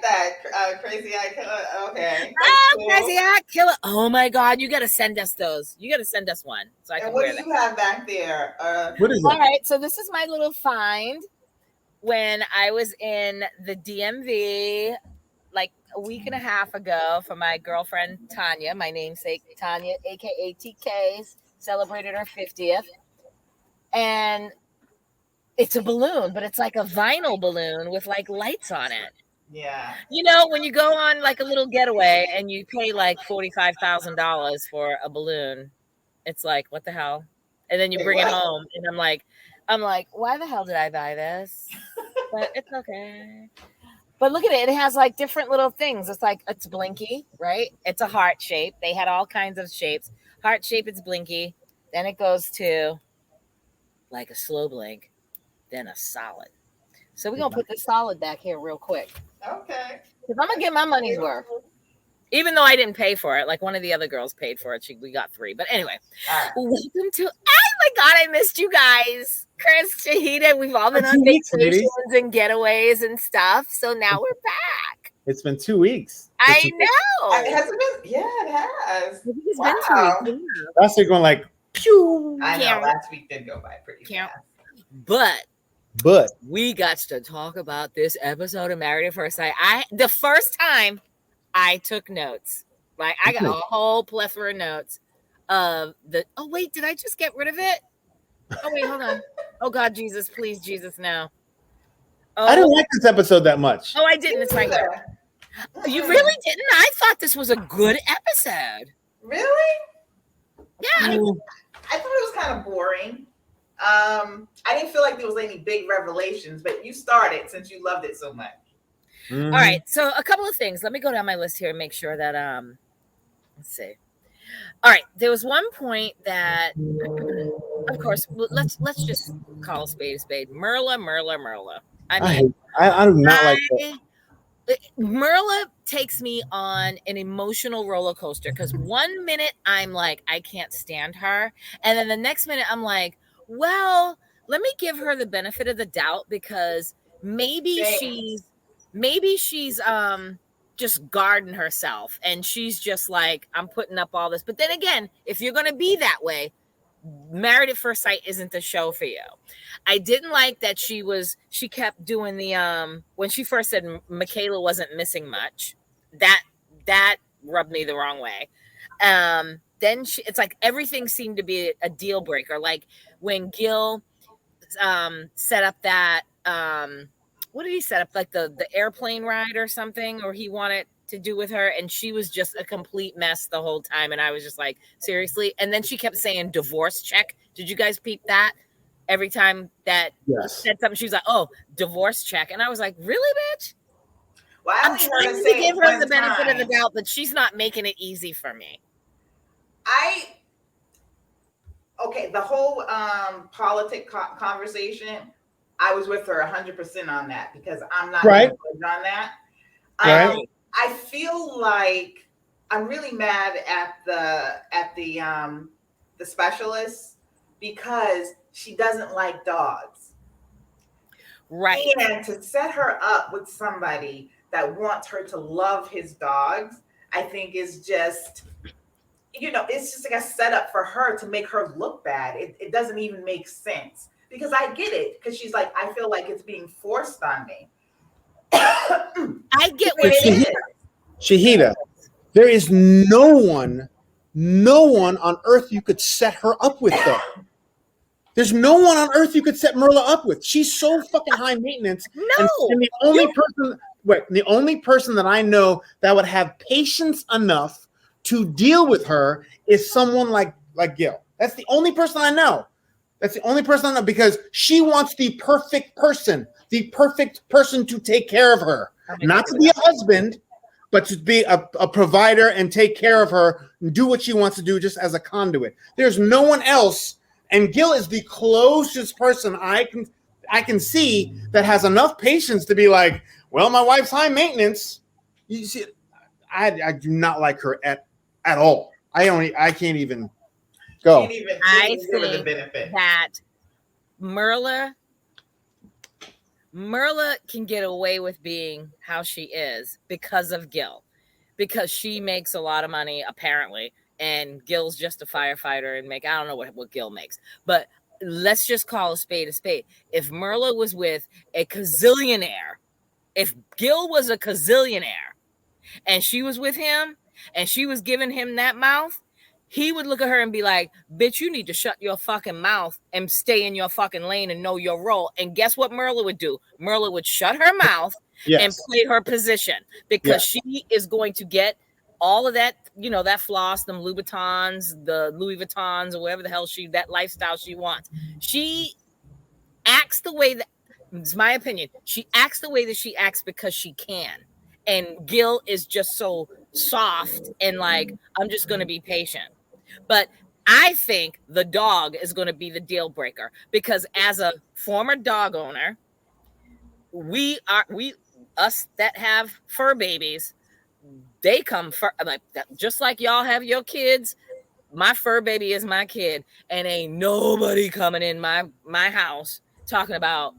like that. Crazy Eye Killer. Okay. Oh, Cool. Crazy Eye Killer. Oh my God, you got to send us those. You got to send us one so I can And what wear do that. you have back there? What is All that? right, so this is my little find when I was in the DMV like a week and a half ago for my girlfriend Tanya, my namesake Tanya, aka TK, celebrated her 50th. And it's a balloon, but it's like a vinyl balloon with like lights on it. Yeah. You know, when you go on like a little getaway and you pay like $45,000 for a balloon, it's like, what the hell? And then you Wait, bring it what? home, and I'm like, why the hell did I buy this? But it's okay. But look at it. It has like different little things. It's like, it's blinky, right? It's a heart shape. They had all kinds of shapes. Heart shape, it's blinky. Then it goes to like a slow blink, then a solid. So we're going to put this solid back here real quick. Okay. Because I'm going to get my money's worth. Even though I didn't pay for it. Like one of the other girls paid for it. We got 3. But anyway, welcome to, oh my God, I missed you guys. Chris, Shahida, we've all been on vacations and getaways and stuff. So now we're back. It's been 2 weeks. I know. Has it been? Yeah, it has. It's Wow. been 2 weeks. Last week going like pew. I know. Last week did go by pretty fast. But we got to talk about this episode of Married at First Sight. The first time I took notes. Like I got a whole plethora of notes of the. Oh wait, did I just get rid of it? Oh wait, hold on. Oh God, Jesus, please, Jesus, no. Oh, I didn't like this episode that much. Oh, I didn't. It's right here. You really didn't? I thought this was a good episode. Really? Yeah. I thought it was kind of boring. I didn't feel like there was any big revelations, but you started since you loved it so much. Mm-hmm. All right, so a couple of things. Let me go down my list here and make sure that let's see. All right, there was one point that, of course, let's just call a spade a spade. Merla. I do not like that. Merla takes me on an emotional roller coaster because 1 minute I'm like, I can't stand her, and then the next minute I'm like, well, let me give her the benefit of the doubt because maybe she's just guarding herself and she's just like, I'm putting up all this. But then again, if you're gonna be that way, Married at First Sight isn't the show for you. I didn't like that she kept doing the when she first said Michaela wasn't missing much. That rubbed me the wrong way. Then it's like everything seemed to be a deal breaker. Like when Gil set up that what did he set up? Like the airplane ride or something, or he wanted to do with her, and she was just a complete mess the whole time, and I was just like, seriously? And then she kept saying divorce check. Did you guys peep that? Every time that said something, she was like, oh, divorce check. And I was like, really, bitch? Well, I'm trying to give her the benefit of the doubt, but she's not making it easy for me. The whole politic conversation, I was with her 100% on that because I'm not on that. I feel like I'm really mad at the specialist because she doesn't like dogs. Right. And to set her up with somebody that wants her to love his dogs, I think is just, it's just like a setup for her to make her look bad. It doesn't even make sense because I get it. Because she's like, I feel like it's being forced on me. I get what it is. Shahida, there is no one on earth you could set her up with, though. There's no one on earth you could set Merla up with. She's so fucking high maintenance. No. And the only person that I know that would have patience enough to deal with her is someone like Gil. That's the only person I know. Because she wants the perfect person to take care of her. Not to be a husband, but to be a provider and take care of her and do what she wants to do just as a conduit. There's no one else, and Gil is the closest person I can see that has enough patience to be like, well, my wife's high maintenance. You see, I do not like her at all. I can't even go. I think that Merla Merla can get away with being how she is because of Gil, because she makes a lot of money apparently, and Gil's just a firefighter and I don't know what Gil makes, but let's just call a spade a spade. If Merla was with a gazillionaire, if Gil was a gazillionaire and she was with him and she was giving him that mouth, he would look at her and be like, bitch, you need to shut your fucking mouth and stay in your fucking lane and know your role. And guess what Merla would do? Merla would shut her mouth and play her position, because she is going to get all of that, that floss, them Louboutins, the Louis Vuittons, or whatever the hell that lifestyle she wants. She acts the way that, it's my opinion, she acts the way that she acts because she can. And Gil is just so soft and like, I'm just going to be patient. But I think the dog is going to be the deal breaker, because as a former dog owner, us that have fur babies, they come like just like y'all have your kids. My fur baby is my kid, and ain't nobody coming in my house talking about,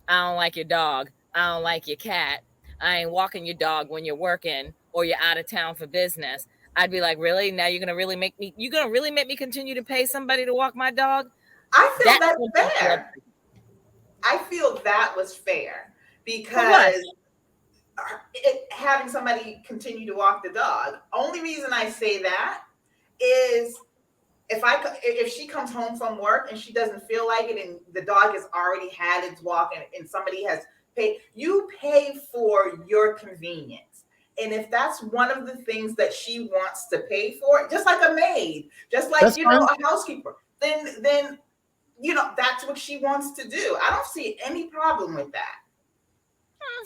I don't like your dog, I don't like your cat, I ain't walking your dog when you're working or you're out of town for business. I'd be like, really? Now you're gonna really make me continue to pay somebody to walk my dog? I feel that's fair. I feel that was fair, because having somebody continue to walk the dog. Only reason I say that is if she comes home from work and she doesn't feel like it, and the dog has already had its walk, and somebody has paid, you pay for your convenience. And if that's one of the things that she wants to pay for, just like a maid, just like a housekeeper, then that's what she wants to do. I don't see any problem with that.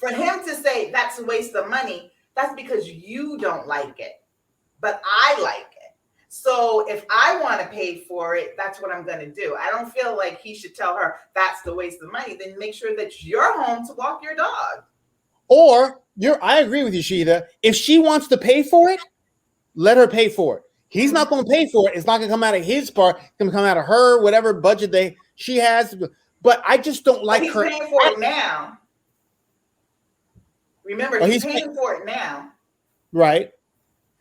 For him to say that's a waste of money, that's because you don't like it, but I like it. So if I want to pay for it, that's what I'm going to do. I don't feel like he should tell her that's the waste of money. Then make sure that you're home to walk your dog. Or I agree with you, Sheeta. If she wants to pay for it, let her pay for it. He's not going to pay for it. It's not going to come out of his part. It's going to come out of her, whatever budget she has. But I just don't like he's her. He's paying for it now. Remember, he's paying for it now. Right.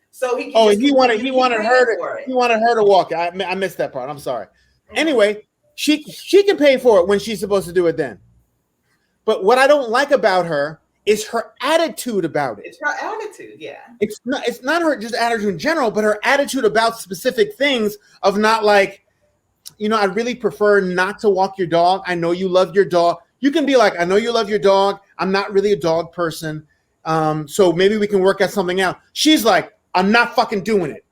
So he wanted her to walk. I missed that part. I'm sorry. Mm-hmm. Anyway, she can pay for it when she's supposed to do it then. But what I don't like about her is her attitude about it. It's her attitude, yeah. It's not her just attitude in general, but her attitude about specific things of not like, I really prefer not to walk your dog. I know you love your dog. You can be like, I know you love your dog. I'm not really a dog person. So maybe we can work out something out. She's like, I'm not fucking doing it.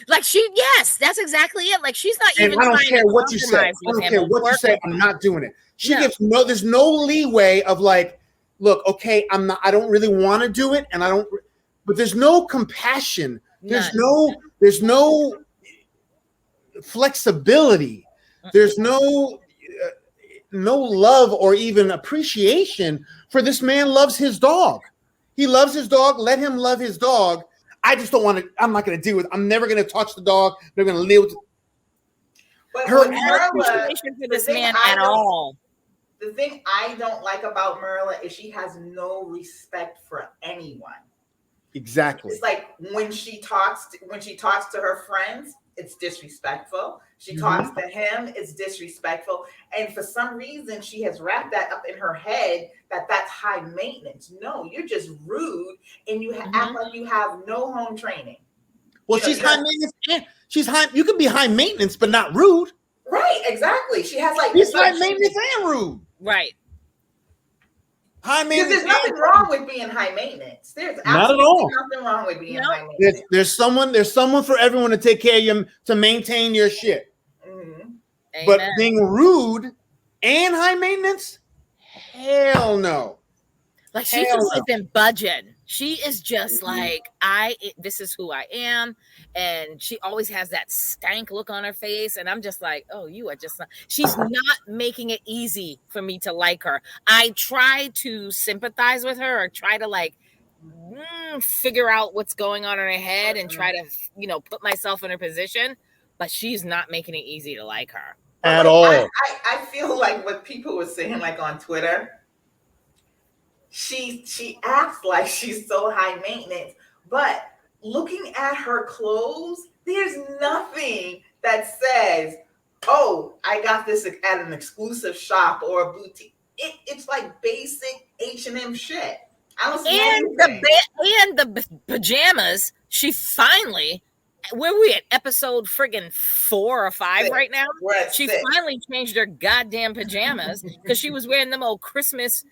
Like yes, that's exactly it. Like she's not even. I don't care what you say. I don't care what you say. I'm not doing it. She gives there's no leeway of like, look, okay, I don't really want to do it, and I don't. But there's no compassion. There's no flexibility. There's no love or even appreciation for this man. Loves his dog. He loves his dog. Let him love his dog. I just don't want to. I'm not going to deal with it. I'm never going to touch the dog. They're going to live with her appreciation for this man at all. The thing I don't like about Merla is she has no respect for anyone. Exactly. It's like when she talks to her friends, it's disrespectful. She talks to him, it's disrespectful. And for some reason, she has wrapped that up in her head that's high maintenance. No, you're just rude, and you act like you have no home training. Well, she's high maintenance. She's high. You can be high maintenance, but not rude. Right, exactly. She has she's high maintenance and rude. Right. High maintenance. There's nothing wrong with being high maintenance. There's absolutely nothing wrong with being high maintenance. There's someone for everyone to take care of you, to maintain your shit. Mm-hmm. But being rude and high maintenance, hell no. Like she just isn't budging. She is just like, this is who I am. And she always has that stank look on her face. And I'm just like, oh, you are just not. She's not making it easy for me to like her. I try to sympathize with her, or try to figure out what's going on in her head and try to, put myself in her position. But she's not making it easy to like her. At all. I feel like what people were saying, like on Twitter, she acts like she's so high maintenance, but looking at her clothes, there's nothing that says, "Oh, I got this at an exclusive shop or a boutique." It's like basic H&M shit. I don't see anything. And the pajamas. She finally, where are we at episode friggin' 4 or 5 6. right now? She 6. finally changed her goddamn pajamas because she was wearing them old Christmas,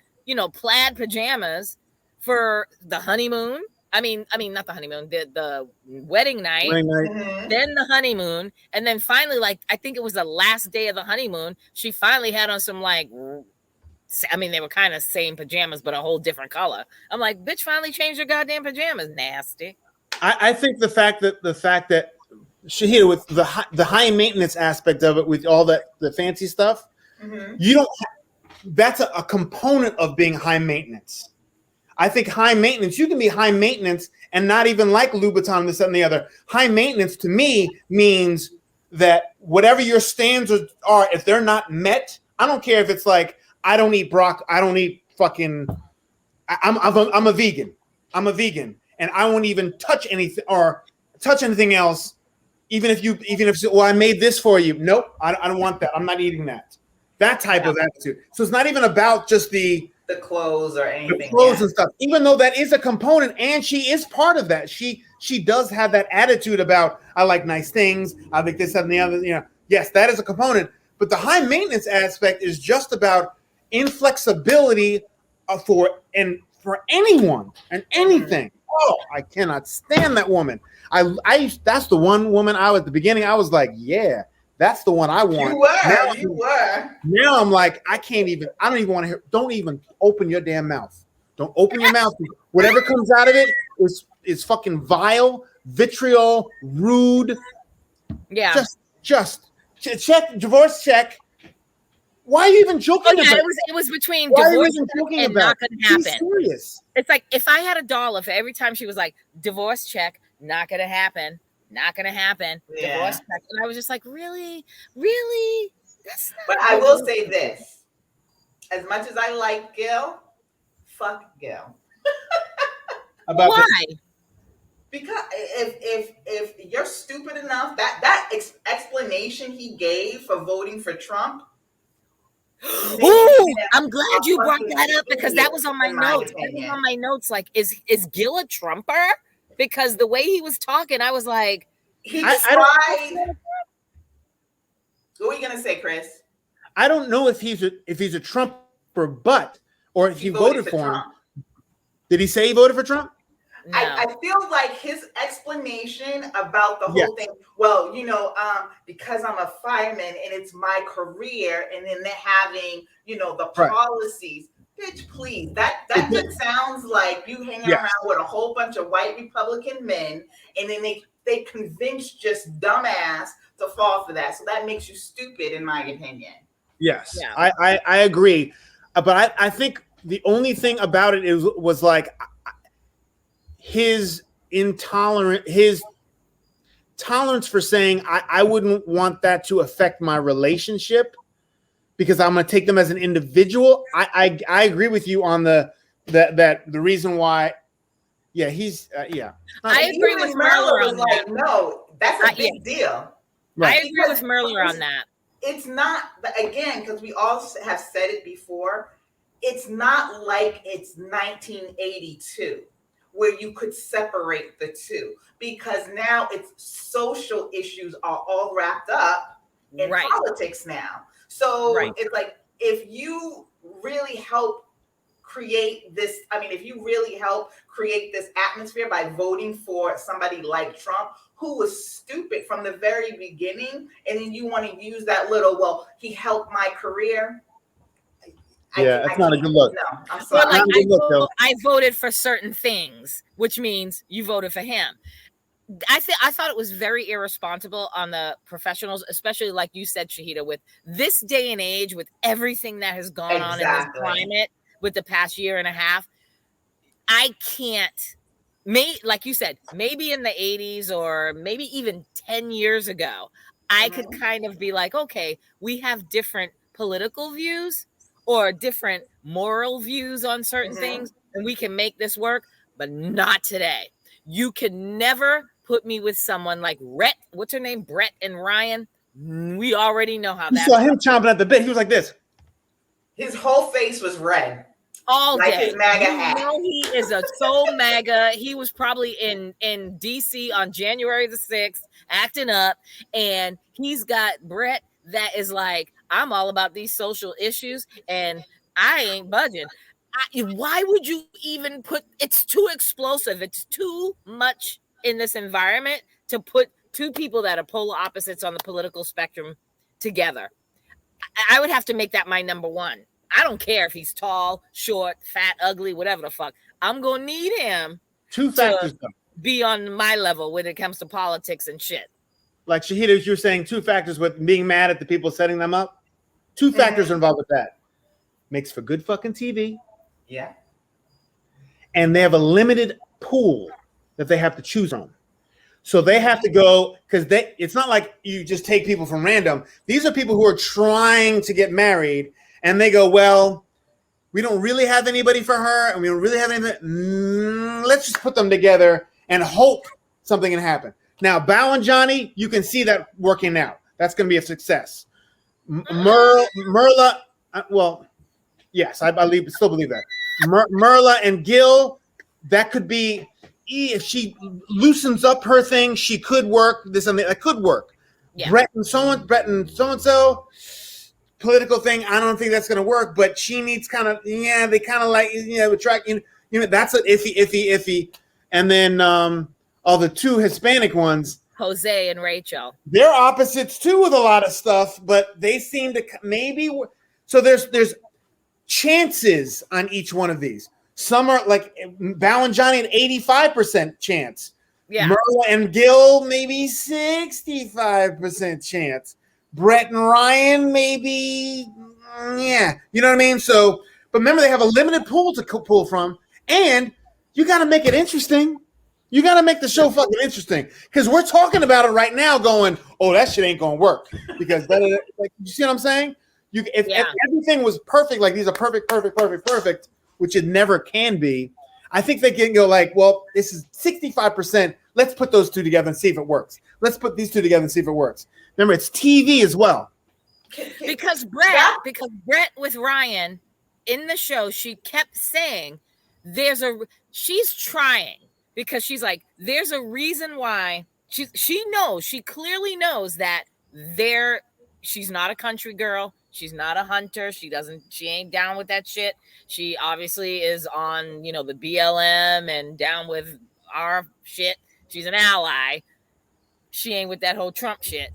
plaid pajamas for the honeymoon. I mean, not the honeymoon, the wedding night, Mm-hmm. then the honeymoon, and then finally, like, I think it was the last day of the honeymoon, she finally had on some, like, I mean, they were kind of same pajamas, but a whole different color. I'm like, bitch, finally changed her goddamn pajamas. Nasty. I think the fact that Shahida, with the high maintenance aspect of it, with all the fancy stuff, you don't. That's a component of being high maintenance. I think high maintenance, you can be high maintenance and not even like Louboutin, this, that, and the other. High maintenance to me means that whatever your standards are, if they're not met, I don't care if it's like, I don't eat I don't eat fucking, I'm a vegan. I'm a vegan. And I won't even touch anything else. Even if well, I made this for you. Nope. I don't want that. I'm not eating that. That type of attitude. So it's not even about just the clothes or anything. The clothes and stuff. Even though that is a component, and she is part of that. She does have that attitude about, I like nice things. I like this, that, and the other. Yes, that is a component. But the high maintenance aspect is just about inflexibility for anyone and anything. Oh, I cannot stand that woman. That's the one woman at the beginning, I was like, yeah, that's the one I want. You were. Now I'm like, I don't even want to hear. Don't even open your damn mouth. Don't open your mouth. Whatever comes out of it is fucking vile, vitriol, rude. Yeah. Just check, divorce check. Why are you even joking about it? It was between divorce and not gonna happen. Be serious. It's like, if I had $1 for every time she was like, divorce check, not gonna happen, not gonna happen, divorce check. And I was just like, really? That's not. But I will say this. As much as I like Gil, fuck Gil. Why? Because if you're stupid enough, that explanation he gave for voting for Trump. Oh, I'm glad you brought that up, because that was on my notes. That was on my notes. Like, is Gil a Trumper? Because the way he was talking, I was like, he tried. What are you gonna say, Chris? I don't know if he's a Trumper, or if he voted for him. Did he say he voted for Trump? No. I feel like his explanation about the whole thing. Well, because I'm a fireman and it's my career, and then they're having, the policies. Bitch, please. That just sounds like you hanging around with a whole bunch of white Republican men, and then they convince just dumbass to fall for that. So that makes you stupid, in my opinion. Yes, yeah. I agree, but I think the only thing about it was like his tolerance for saying I wouldn't want that to affect my relationship, because I'm going to take them as an individual. I agree with you on that the reason why. Yeah, he's I agree with Merler on that. No, that's a big deal. Right. I agree with Merler on that. It's not, again, because we all have said it before. It's not like it's 1982 where you could separate the two, because now it's social issues are all wrapped up in politics now. So it's like, if you really help create this, if you really help create this atmosphere by voting for somebody like Trump, who was stupid from the very beginning, and then you want to use that little, well, he helped my career. That's not a good look. No, I'm sorry. I voted for certain things, which means you voted for him. I thought it was very irresponsible on the professionals, especially like you said, Shahida, with this day and age, with everything that has gone on in this climate with the past year and a half. I can't, like you said, maybe in the 80s or maybe even 10 years ago, I could kind of be like, okay, we have different political views or different moral views on certain things, and we can make this work, but not today. You can never put me with someone like what's her name? Brett and Ryan. We already know how you saw him chomping at the bit. He was like this. His whole face was red. All like day. His MAGA hat. He is so MAGA. He was probably in DC on January the 6th acting up, and he's got Brett that is like, I'm all about these social issues and I ain't budging. Why would you even it's too explosive. It's too much in this environment to put two people that are polar opposites on the political spectrum together. I would have to make that my number one. I don't care if he's tall, short, fat, ugly, whatever the fuck. I'm going to need him Two factors to be on my level when it comes to politics and shit. Like Shahida, you're saying two factors with being mad at the people setting them up. Two factors are involved with that. Makes for good fucking TV. Yeah. And they have a limited pool that they have to choose on. So they have to go, because it's not like you just take people from random. These are people who are trying to get married, and they go, well, we don't really have anybody for her, and we don't really have anything. Let's just put them together and hope something can happen. Now, Bao and Johnny, you can see that working out. That's going to be a success. Merla, well, yes, I still believe that. Merla and Gil, that could be, if she loosens up her thing, she could work. That could work. Yeah. Brett and so-and-so, political thing, I don't think that's going to work, but she needs they kind of like, attract, that's an iffy. And then all the two Hispanic ones, Jose and Rachel, they're opposites too with a lot of stuff, but they seem to maybe. So there's chances on each one of these. Some are like Bao and Johnny an 85% chance. Yeah. Merla and Gil maybe 65% chance. Brett and Ryan maybe, yeah. You know what I mean? So, but remember they have a limited pool to pull from, and you got to make it interesting. You got to make the show fucking interesting, because we're talking about it right now going, oh, that shit ain't going to work. Because, like, you see what I'm saying? If everything was perfect, like these are perfect, which it never can be, I think they can go like, well, this is 65%. Let's put those two together and see if it works. Let's put these two together and see if it works. Remember, it's TV as well. Because Brett with Ryan in the show, she kept saying she's trying, because she's like, there's a reason why she clearly knows that she's not a country girl. She's not a hunter. She ain't down with that shit. She obviously is on, the BLM and down with our shit. She's an ally. She ain't with that whole Trump shit.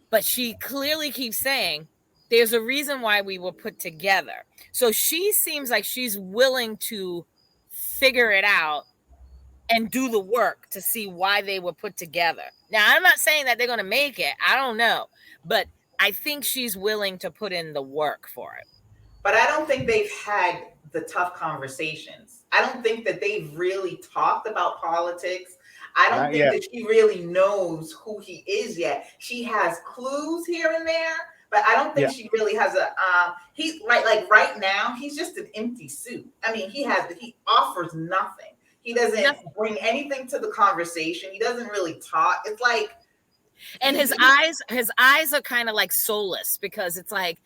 But she clearly keeps saying there's a reason why we were put together. So she seems like she's willing to figure it out and do the work to see why they were put together. Now, I'm not saying that they're going to make it. I don't know. But I think she's willing to put in the work for it. But I don't think they've had the tough conversations. I don't think that they've really talked about politics. I don't think that she really knows who he is yet. She has clues here and there, but I don't think she really has he's like right now, he's just an empty suit. I mean, he offers nothing. He doesn't bring anything to the conversation. He doesn't really talk. It's like, and his eyes are kind of like soulless, because it's like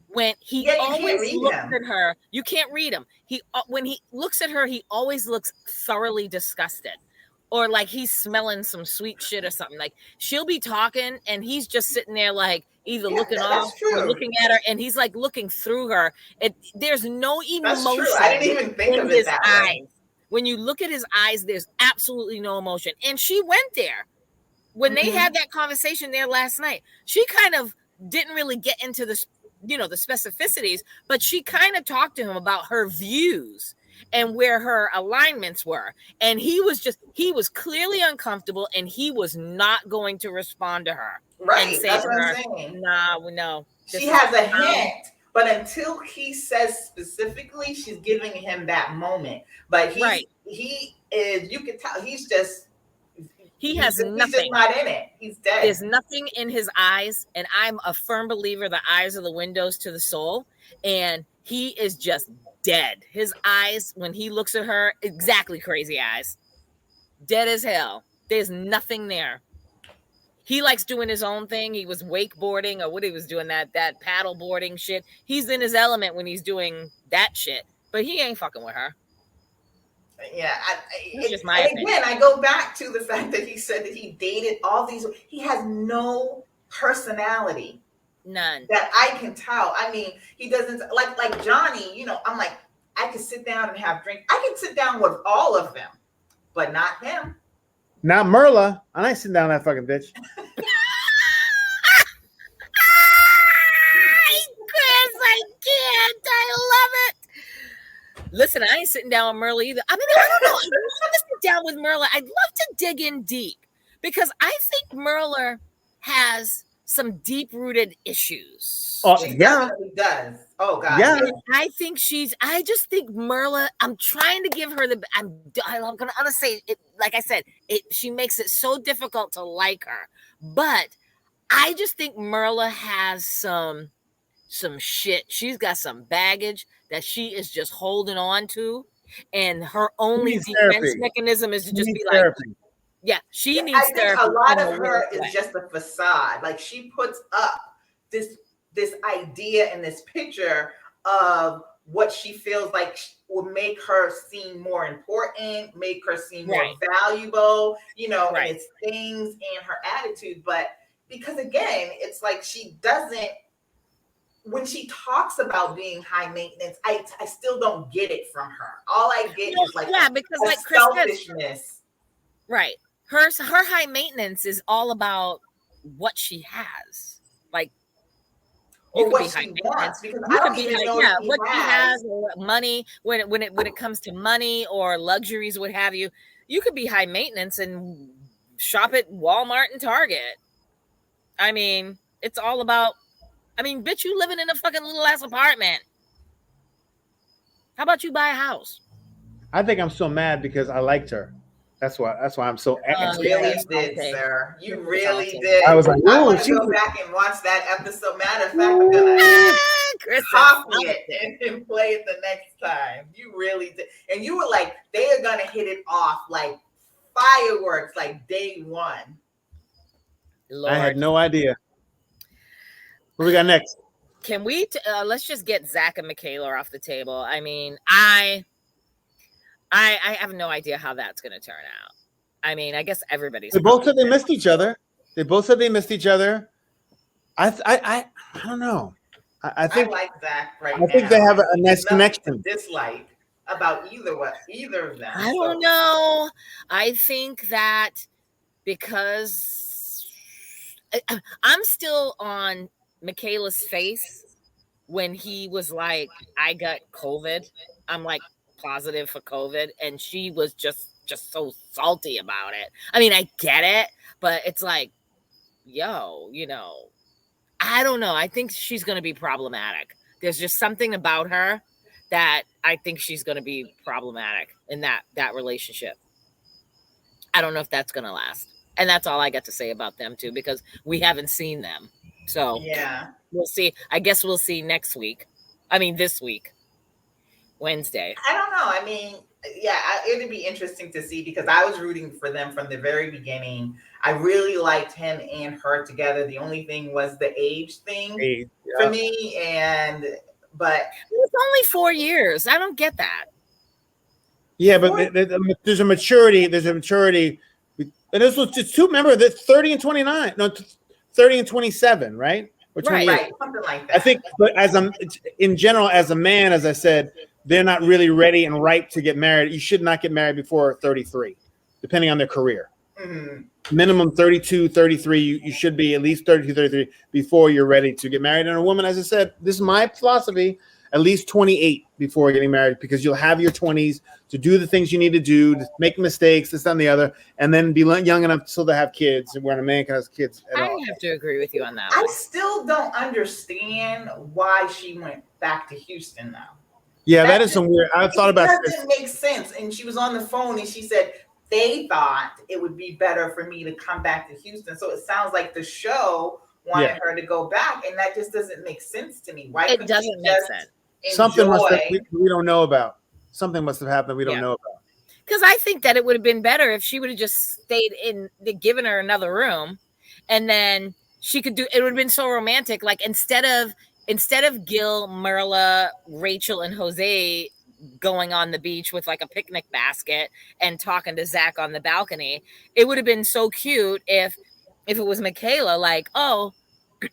when he always looks at her, you can't read him. When he looks at her, he always looks thoroughly disgusted, or like he's smelling some sweet shit or something. Like she'll be talking and he's just sitting there like either looking off or looking at her, and he's like looking through her. There's no emotion. I didn't even think of it that way. When you look at his eyes, there's absolutely no emotion. And she went there. When they had that conversation there last night, she kind of didn't really get into the specificities, but she kind of talked to him about her views and where her alignments were. And he was clearly uncomfortable, and he was not going to respond to her. Right. And say That's to what her, I'm saying. No. She has a hint, but until he says specifically, she's giving him that moment. But he is, you can tell he's just, He has nothing. He's just not in it. He's dead. There's nothing in his eyes. And I'm a firm believer the eyes are the windows to the soul. And he is just dead. His eyes, when he looks at her, exactly crazy eyes. Dead as hell. There's nothing there. He likes doing his own thing. He was wakeboarding or what he was doing, that paddle boarding shit. He's in his element when he's doing that shit. But he ain't fucking with her. Yeah, It's just my opinion. Again, I go back to the fact that he said that he dated all these. He has no personality. None. That I can tell. I mean, he doesn't like Johnny. You know, I'm like, I could sit down and have drinks. I can sit down with all of them, but not him. Not Merla. I ain't sitting down with that fucking bitch. Chris, I can't. I love it. Listen, I ain't sitting down with Merla either. I mean, I don't know. I'd love to sit down with Merla. I'd love to dig in deep because I think Merla has some deep-rooted issues. Oh, She yeah. definitely does. Oh God. Yeah. And I just think Merla, I'm trying to give her I'm going to say it. Like I said, she makes it so difficult to like her. But I just think Merla has some shit. She's got some baggage that she is just holding on to. And her only defense mechanism is to just be like, yeah, she needs therapy. I think a lot of her is just a facade. Like she puts up this idea and this picture of what she feels like will make her seem more important, make her seem more valuable, you know, and it's things and her attitude. But because again, it's like she doesn't, when she talks about being high maintenance, I still don't get it from her. All I get is like because like Chris selfishness. Right. Her high maintenance is all about what she has. Like or what she wants, because I don't even know what she has, or money when it comes to money or luxuries, what have you. You could be high maintenance and shop at Walmart and Target. I mean, it's all about. I mean, bitch, you living in a fucking little ass apartment. How about you buy a house? I think I'm so mad because I liked her. That's why I'm so. You really did, sir. You really did. I was like, I want to go back and watch that episode. Matter of fact, I'm gonna copy it and play it the next time. You really did, and you were like, they are gonna hit it off like fireworks, like day one. Lord. I had no idea. What we got next? Can we let's just get Zach and Michaela off the table. I mean, I have no idea how that's going to turn out. I mean, I guess everybody's. They both said they missed each other. I don't know. I think I like Zach I think they have a nice connection. Dislike about either of them. I don't know. I think that because I'm still on Michaela's face when he was like, I got COVID. I'm like positive for COVID, and she was just so salty about it. I mean, I get it, but it's like, yo, you know, I don't know. I think she's going to be problematic. There's just something about her that I think she's going to be problematic in that relationship. I don't know if that's going to last. And that's all I got to say about them too, because we haven't seen them. So yeah, we'll see. I guess we'll see next week. I mean, this week, Wednesday. I don't know. I mean, yeah, it'd be interesting to see because I was rooting for them from the very beginning. I really liked him and her together. The only thing was the age thing for me. But it's only 4 years. I don't get that. Yeah, but there's a maturity. And this was just two. Remember that 30 and 29. No, 30 and 27, right? Or 28. Right, something like that. I think, but in general, as a man, as I said, they're not really ready and ripe to get married. You should not get married before 33, depending on their career. Mm-hmm. Minimum 32, 33. You should be at least 32, 33 before you're ready to get married. And a woman, as I said, this is my philosophy, at least 28 before getting married, because you'll have your 20s to do the things you need to do, to make mistakes, this and the other, and then be young enough still to have kids, and when a man can have kids at all. I have to agree with you on that I one. still don't understand why she went back to Houston now. Yeah, that is some weird. I thought about this. It doesn't make sense. And she was on the phone and she said, they thought it would be better for me to come back to Houston. So it sounds like the show wanted her to go back, and that just doesn't make sense to me. Why it doesn't make sense. Something must have, we don't know about. Something must have happened we don't know about. Because I think that it would have been better if she would have just stayed in, given her another room, and then she could do. It would have been so romantic. Like instead of Gil, Merla, Rachel, and Jose going on the beach with like a picnic basket and talking to Zach on the balcony, it would have been so cute if it was Michaela. Like, oh,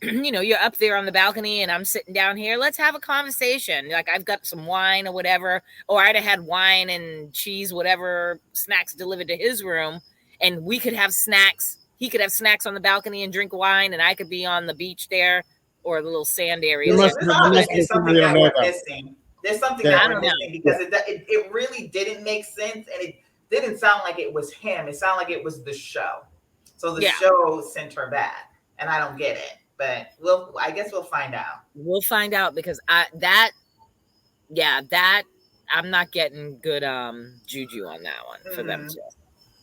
you know, you're up there on the balcony and I'm sitting down here. Let's have a conversation. Like I've got some wine or whatever, or I'd have had wine and cheese, whatever snacks delivered to his room, and we could have snacks. He could have snacks on the balcony and drink wine, and I could be on the beach there or the little sand area. There's something that we're missing. There's something that we're missing because it really didn't make sense, and it didn't sound like it was him. It sounded like it was the show. So the show sent her back, and I don't get it. But I guess we'll find out. We'll find out because I'm not getting good juju on that one for them too.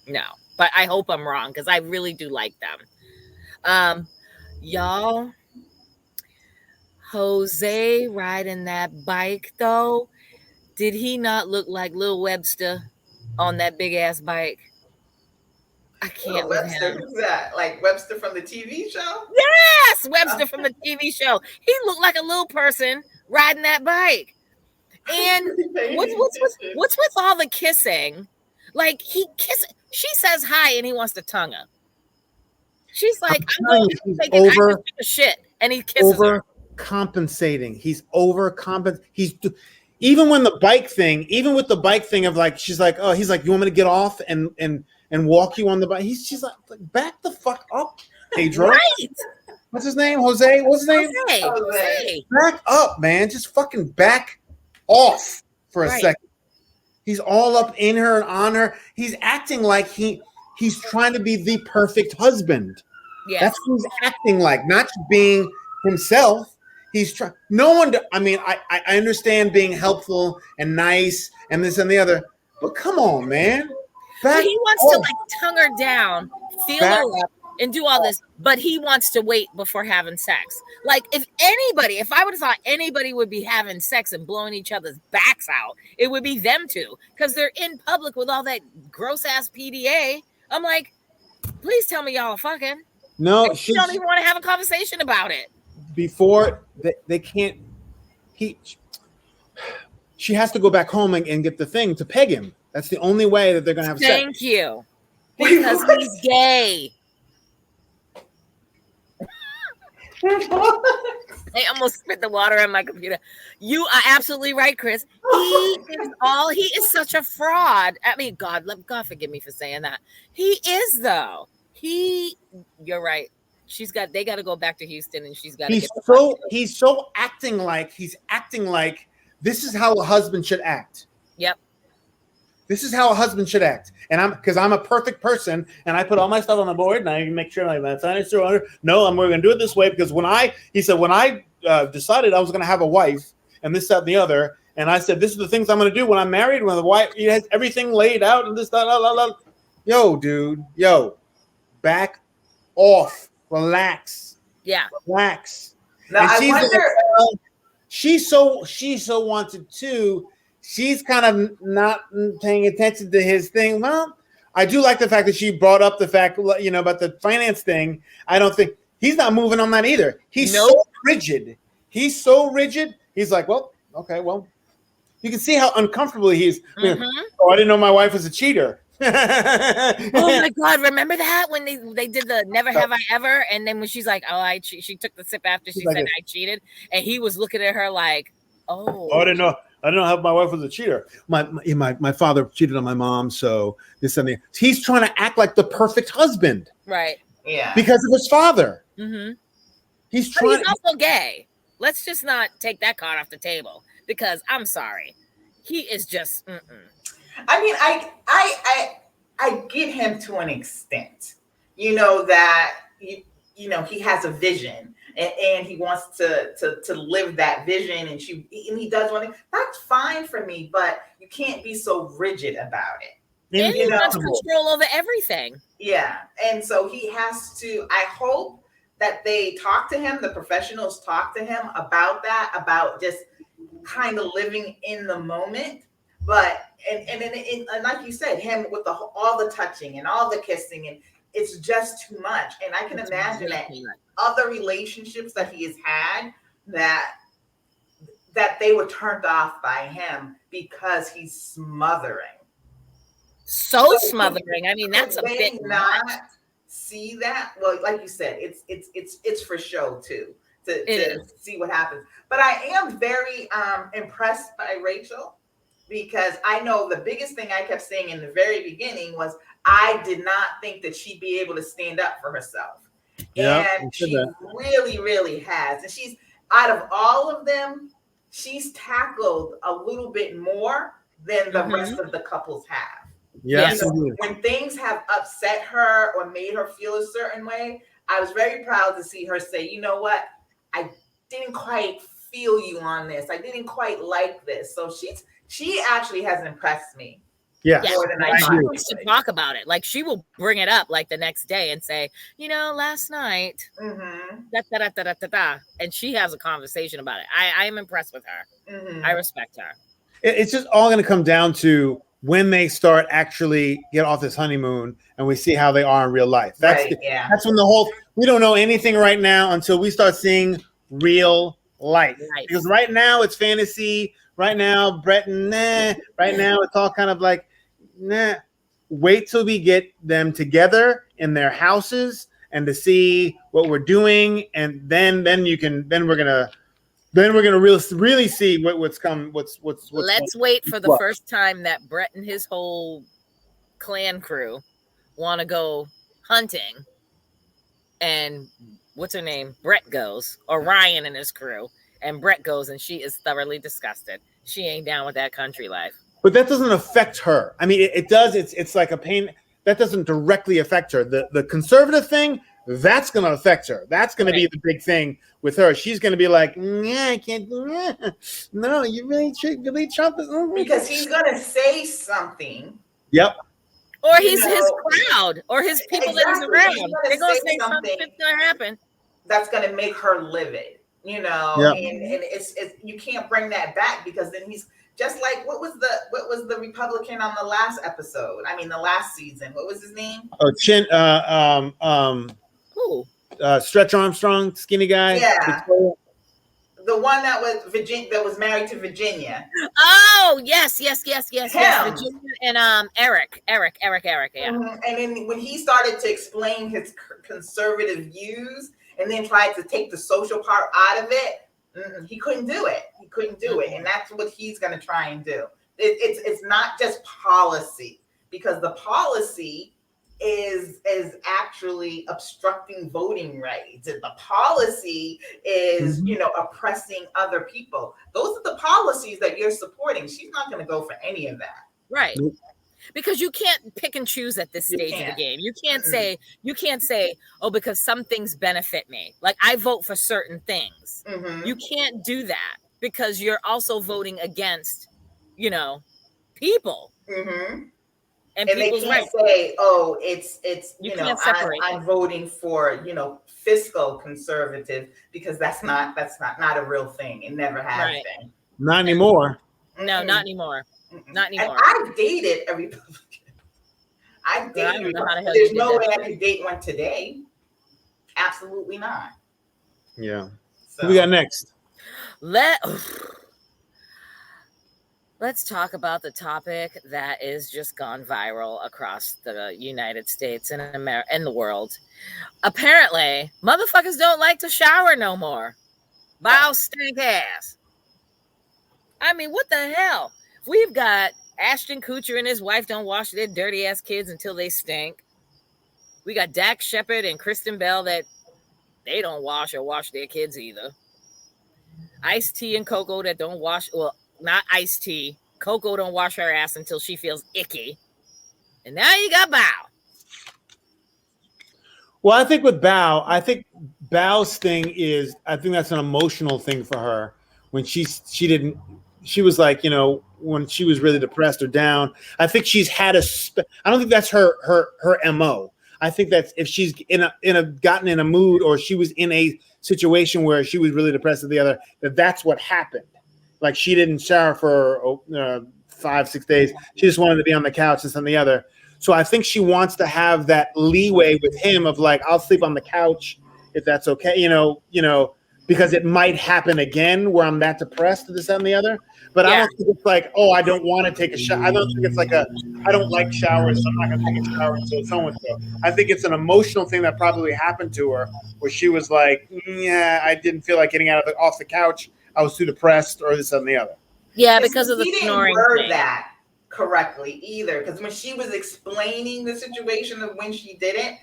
No, but I hope I'm wrong because I really do like them. Y'all, Jose riding that bike though, did he not look like Lil Webster on that big ass bike? I can't with Webster, who's that? Like Webster from the TV show? Yes, Webster from the TV show. He looked like a little person riding that bike. And what's with all the kissing? Like he kisses, she says hi and he wants to tongue her. She's like, I'm going to take a shit, and he kisses her. Compensating. He's overcompensating. Even with the bike thing of like, she's like, oh, he's like, you want me to get off and walk you on the bike? She's like, back the fuck up, Pedro. Right. What's his name? Jose. What's his name? Jose. Back up, man. Just fucking back off for a second. He's all up in her and on her. He's acting like he's trying to be the perfect husband. Yeah. That's what he's acting like, not being himself. He's trying. No one. I mean, I understand being helpful and nice and this and the other, but come on, man. He wants to like tongue her down, feel her up, and do all this, but he wants to wait before having sex. Like if I would have thought anybody would be having sex and blowing each other's backs out, it would be them two because they're in public with all that gross ass PDA. I'm like, please tell me y'all are fucking. No, she don't even want to have a conversation about it. Before they can't. She has to go back home and get the thing to peg him. That's the only way that they're gonna have sex. Thank you, because he's gay. I almost spit the water on my computer. You are absolutely right, Chris. He is such a fraud. I mean, God forgive me for saying that. He is though. You're right. They got to go back to Houston, and she's got to. He's so acting like this is how a husband should act. Yep. This is how a husband should act. And because I'm a perfect person and I put all my stuff on the board and I make sure my finances are under. No, we're going to do it this way because when I decided I was going to have a wife and this, that, and the other, and I said, this is the things I'm going to do when I'm married, when the wife has everything laid out and this, that. Yo, dude, back off, relax. Yeah. Relax. Now, I wonder. She's so wanted to. She's kind of not paying attention to his thing. Well, I do like the fact that she brought up the fact, about the finance thing. I don't think he's not moving on that either. He's so rigid. He's like, well, okay, well, you can see how uncomfortable he is. Mm-hmm. Oh, I didn't know my wife was a cheater. Oh my God! Remember that when they did the Never Have I Ever, and then when she's like, "Oh, she took the sip after she said I cheated," and he was looking at her like, "Oh, I didn't know how my wife was a cheater. My father cheated on my mom, so this and that." He's trying to act like the perfect husband, right? Yeah, because of his father. Mm-hmm. He's also gay. Let's just not take that card off the table because I'm sorry, he is just. I mean, I get him to an extent, that he has a vision and he wants to live that vision, and he does want to. That's fine for me, but you can't be so rigid about it. And he wants control over everything. Yeah, and so he has to. I hope that they talk to him. The professionals talk to him about that. About just kind of living in the moment. But and like you said, him with all the touching and all the kissing, and it's just too much. And I can imagine that other relationships that he has had that they were turned off by him because he's smothering. So smothering. I mean, that's a bit not much. See that? Well, like you said, it's for show too, to see what happens. But I am very impressed by Rachel, because I know the biggest thing I kept saying in the very beginning was I did not think that she'd be able to stand up for herself. Yeah, and she really, really has. And she's, out of all of them, she's tackled a little bit more than the rest of the couples have. Yes. When things have upset her or made her feel a certain way, I was very proud to see her say, you know what? I didn't quite feel you on this. I didn't quite like this. So she actually has impressed me. Yeah, more than I thought. She wants to talk about it. Like, she will bring it up like the next day and say, you know, last night, and she has a conversation about it. I am impressed with her. I respect her. It's just all going to come down to when they start actually get off this honeymoon and we see how they are in real life. That's when we don't know anything right now until we start seeing real life. Because right now it's fantasy. Right now, Brett, nah. Right now it's all kind of like, nah. Wait till we get them together in their houses and to see what we're doing, and then we're gonna really see what's coming. Let's wait for the first time that Brett and his whole clan crew want to go hunting, and what's her name? Brett goes, or Ryan and his crew, and Brett goes, and she is thoroughly disgusted. She ain't down with that country life. But that doesn't affect her. I mean, it does. It's like a pain that doesn't directly affect her. The conservative thing, that's going to affect her. That's going to be the big thing with her. She's going to be like, yeah, I can't. No, you really Trump is because he's going to say something. Yep. Or his crowd, or his people that he's around. They're going to say something that's going to happen. That's going to make her livid. And it's you can't bring that back, because then he's just like, what was the Republican on the last episode? I mean, the last season. What was his name? Who? Stretch Armstrong, skinny guy. Yeah. The one that was married to Virginia. Oh, yes. Virginia and Eric. Yeah. And then when he started to explain his conservative views and then tried to take the social part out of it, he couldn't do it. And that's what he's going to try and do. It's not just policy, because the policy is actually obstructing voting rights, and the policy is oppressing other people. Those are the policies that you're supporting. She's not going to go for any of that. Right. Because you can't pick and choose at this stage of the game. You can't say, oh, because some things benefit me. Like, I vote for certain things. You can't do that, because you're also voting against, people. And they can't say, oh, it's I'm voting for, fiscal conservative, because that's not a real thing. It never has been. Not anymore. No, not anymore. Not anymore. And I've dated a Republican. There's no way I could date one today. Absolutely not. Yeah. So. Who we got next? Let's talk about the topic that is just gone viral across the United States and America and the world. Apparently, motherfuckers don't like to shower no more. Bow stink ass. I mean, what the hell? We've got Ashton Kutcher and his wife don't wash their dirty ass kids until they stink. We got Dax Shepard and Kristen Bell that they don't wash their kids either. Ice-T and Coco that don't wash, well, not Ice-T. Coco don't wash her ass until she feels icky. And now you got Bow. Well, I think with Bow's thing is, I think that's an emotional thing for her. When she was like, when she was really depressed or down, I think she's had I don't think that's her MO. I think that's if she's gotten in a mood, or she was in a situation where she was really depressed that's what happened. Like she didn't shower for 5-6 days. She just wanted to be on the couch, this and the other. So I think she wants to have that leeway with him of like, I'll sleep on the couch if that's okay, because it might happen again where I'm that depressed, this and the other. But I don't think it's like, oh, I don't want to take a shower. I don't think it's like I don't like showers, so I'm not going to take a shower until so-and-so. I think it's an emotional thing that probably happened to her where she was like, yeah, I didn't feel like getting off the couch. I was too depressed or this and the other. Yeah, because of the snoring didn't word thing. That correctly either. Because when she was explaining the situation of when she didn't,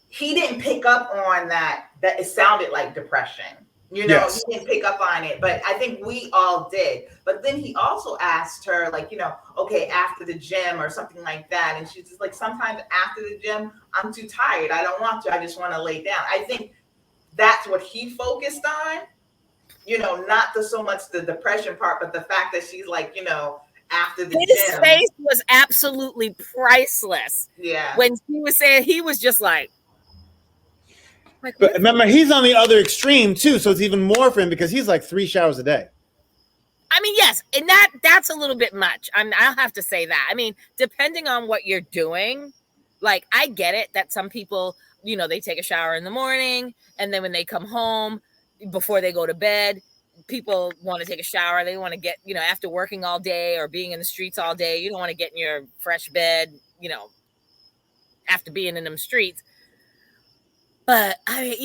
he didn't pick up on that it sounded like depression. Yes. He didn't pick up on it, but I think we all did. But then he also asked her, like, okay, after the gym or something like that. And she's just like, sometimes after the gym, I'm too tired. I don't want to. I just want to lay down. I think that's what he focused on, not so much the depression part, but the fact that she's like, after the gym. His face was absolutely priceless. Yeah. When she was saying, he was just like, but remember, he's on the other extreme too, so it's even more for him because he's like 3 showers a day. I mean, yes, and that's a little bit much. I'll have to say that. I mean, depending on what you're doing, like I get it that some people, they take a shower in the morning, and then when they come home before they go to bed, people want to take a shower. They want to get, after working all day or being in the streets all day, you don't want to get in your fresh bed, after being in them streets. But I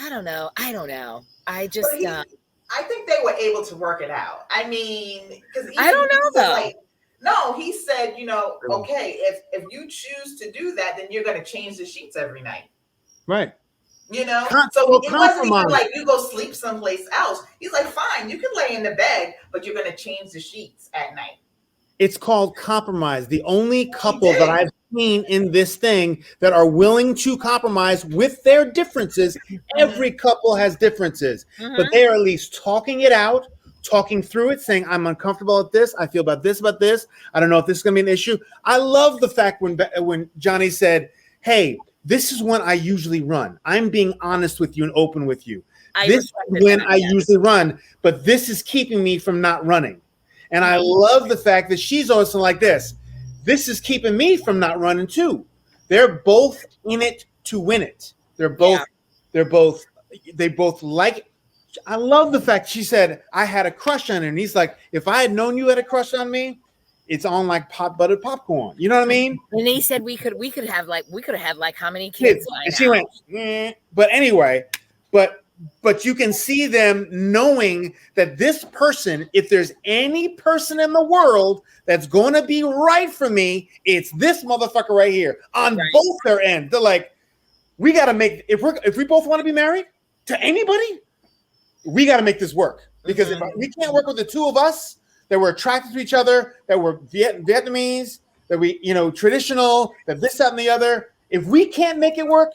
don't know. I just, I think they were able to work it out. I mean, because I don't know though. No, he said, okay, if you choose to do that, then you're going to change the sheets every night. Right. So it wasn't even like you go sleep someplace else. He's like, fine, you can lay in the bed, but you're going to change the sheets at night. It's called compromise. The only couple that I've seen in this thing that are willing to compromise with their differences, every couple has differences, but they are at least talking it out, talking through it, saying, I'm uncomfortable at this. I feel about this. I don't know if this is going to be an issue. I love the fact when Johnny said, hey, this is when I usually run. I'm being honest with you and open with you. This is when I usually run, but this is keeping me from not running. And I love the fact that she's also like this. This is keeping me from not running too. They're both in it to win it. They both like it. I love the fact she said, I had a crush on her. And he's like, if I had known you had a crush on me, it's on like buttered popcorn. You know what I mean? And he said we could have like how many kids? And she went, But anyway, but you can see them knowing that this person, if there's any person in the world that's going to be right for me, it's this motherfucker right here on both their ends. They're like, we got to make, if we both want to be married to anybody, we got to make this work. Because if we can't work with the two of us, that we're attracted to each other, that we're Vietnamese, that we, traditional, that this, that, and the other. If we can't make it work,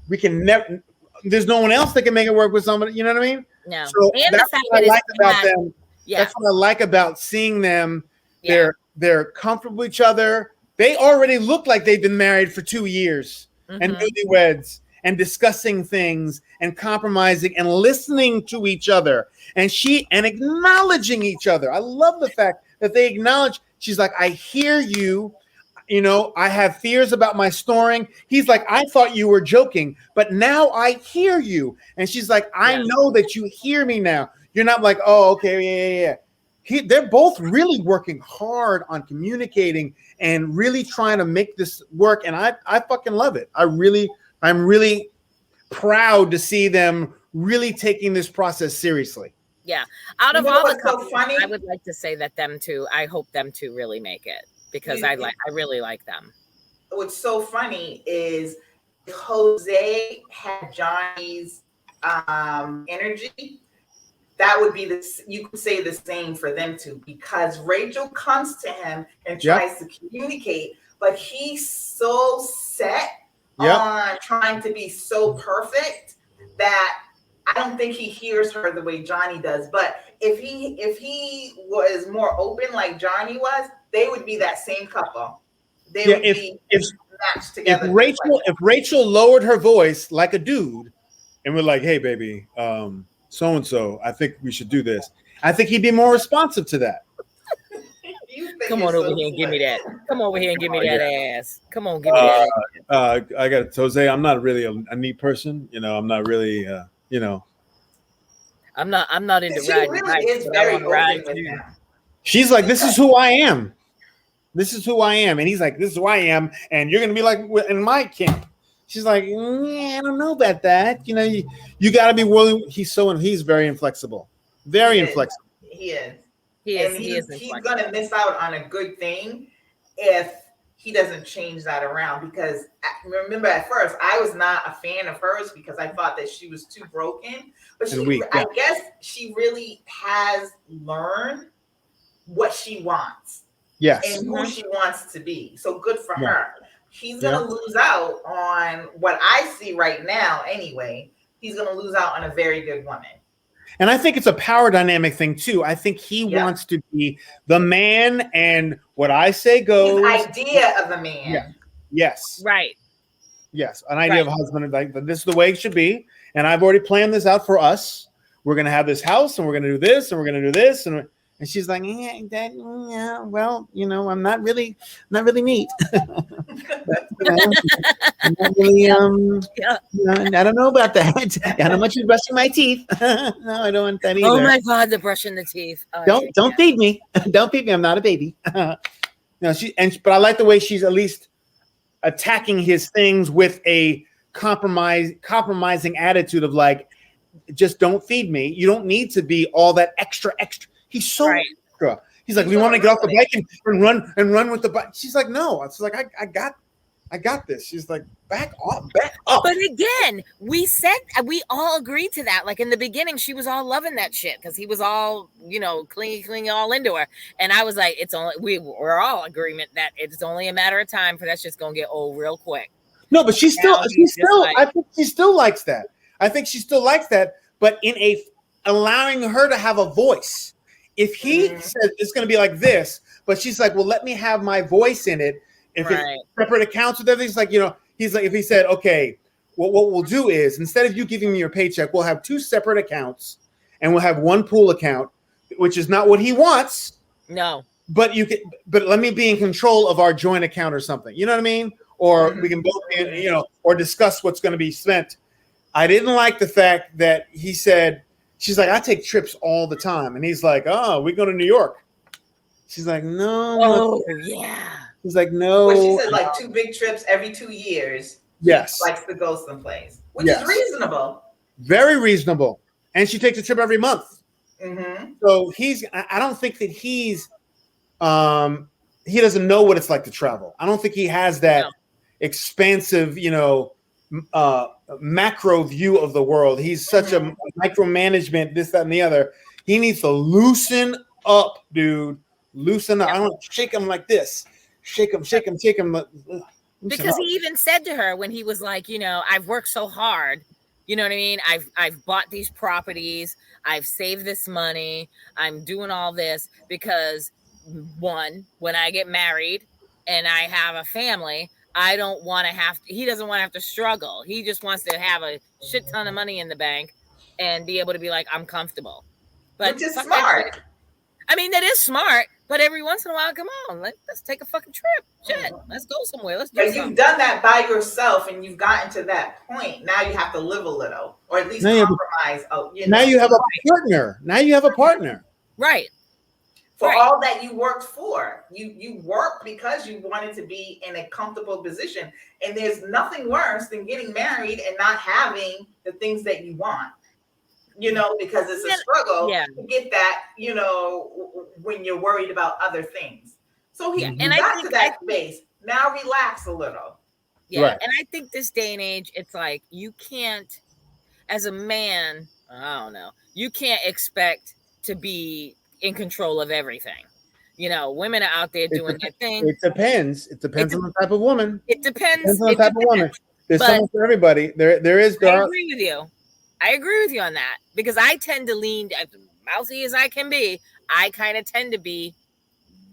we can never. There's no one else that can make it work with somebody. You know what I mean? No. So that's what I like about them. Yeah. That's what I like about seeing them. Yeah. They're comfortable with each other. They already look like they've been married for 2 years and newlyweds and discussing things and compromising and listening to each other and acknowledging each other. I love the fact that they acknowledge. She's like, I hear you. I have fears about my snoring. He's like, I thought you were joking, but now I hear you. And she's like, I know that you hear me now. You're not like, oh, okay, yeah. They're both really working hard on communicating and really trying to make this work. And I fucking love it. I'm really proud to see them really taking this process seriously. Yeah. Out of all the couples, I would like to say that I hope them two really make it. Because I really like them. What's so funny is if Jose had Johnny's energy, that would be you could say the same for them two, because Rachel comes to him and tries to communicate, but he's so set on trying to be so perfect that I don't think he hears her the way Johnny does. But if he was more open like Johnny was, they would be that same couple. They would be matched together. If Rachel lowered her voice like a dude and we're like, hey, baby, so-and-so, I think we should do this. I think he'd be more responsive to that. Come on over here and give me that. Come over here and give me that ass. Come on, give me that. I got it, Jose. I'm not really a neat person. I'm not really. I'm not into She riding really bikes, is but very I want to ride open with too. him. She's like, this is who I am. This is who I am. And he's like, this is who I am. And you're going to be like in my camp. She's like, I don't know about that. You got to be willing. He's very inflexible. Very inflexible. He is. He's going to miss out on a good thing if he doesn't change that around. Because remember, at first, I was not a fan of hers because I thought that she was too broken. But I guess she really has learned what she wants. Yes. And who she wants to be. So good for her. He's going to lose out on what I see right now anyway. He's going to lose out on a very good woman. And I think it's a power dynamic thing too. I think he wants to be the man, and what I say goes. His idea of a man. Yeah. Yes. Right. Yes. An idea of a husband. Like, this is the way it should be. And I've already planned this out for us. We're going to have this house, and we're going to do this, and we're going to do this. And she's like, well, I'm not really neat. I'm not really, I don't know about that. I don't want you brushing my teeth. No, I don't want that either. Oh my God, the brushing the teeth. Oh, don't feed me. Don't feed me. I'm not a baby. But I like the way she's at least attacking his things with a compromising attitude of like, just don't feed me. You don't need to be all that extra. He's so extra. He's like, we want to get off the bike and run with the bike. She's like, no. It's like, I got this. She's like, back up. But again, we all agreed to that. Like in the beginning, she was all loving that shit because he was all, clinging all into her. And I was like, we're all agreement that it's only a matter of time for that shit's gonna get old real quick. No, but I think she still likes that. I think she still likes that, but in allowing her to have a voice. If he says it's going to be like this, but she's like, well, let me have my voice in it. If it's separate accounts with everything, it's like, he's like, if he said, okay, what we'll do is instead of you giving me your paycheck, we'll have two separate accounts and we'll have one pool account, which is not what he wants. No. But let me be in control of our joint account or something. You know what I mean? Or we can both be, or discuss what's going to be spent. I didn't like the fact that he said, she's like, I take trips all the time. And he's like, oh, we go to New York. She's like, no. Oh, yeah. He's like, no. Well, she said like 2 big trips every 2 years. Yes. She likes to go someplace, which is reasonable. Very reasonable. And she takes a trip every month. Mm-hmm. So I don't think that he doesn't know what it's like to travel. I don't think he has that expansive, macro view of the world. He's such a micromanagement, this, that, and the other. He needs to loosen up, dude. Loosen up. I don't shake him like this. Shake him. Because he even said to her when he was like, I've worked so hard. You know what I mean? I've bought these properties. I've saved this money. I'm doing all this because one, when I get married and I have a family, I don't want to he doesn't want to have to struggle. He just wants to have a shit ton of money in the bank and be able to be like, I'm comfortable. But which is smart. I mean, that is smart, but every once in a while, come on, let's take a fucking trip. Shit, let's go somewhere. Let's do something. You've done that by yourself and you've gotten to that point. Now you have to live a little or at least compromise. Now you have a partner. Now you have a partner. Right. For all that you worked for. You worked because you wanted to be in a comfortable position. And there's nothing worse than getting married and not having the things that you want. Because it's a struggle to get that, when you're worried about other things. So he got to that space. Now relax a little. Yeah. Right. And I think this day and age, it's like you can't, as a man, I don't know, you can't expect to be in control of everything. Women are out there doing their thing. It depends. It depends on the type of woman. It depends on the type of woman. There's someone for everybody. There is. I agree with you. I agree with you on that because I tend to lean, as mousy as I can be, I kind of tend to be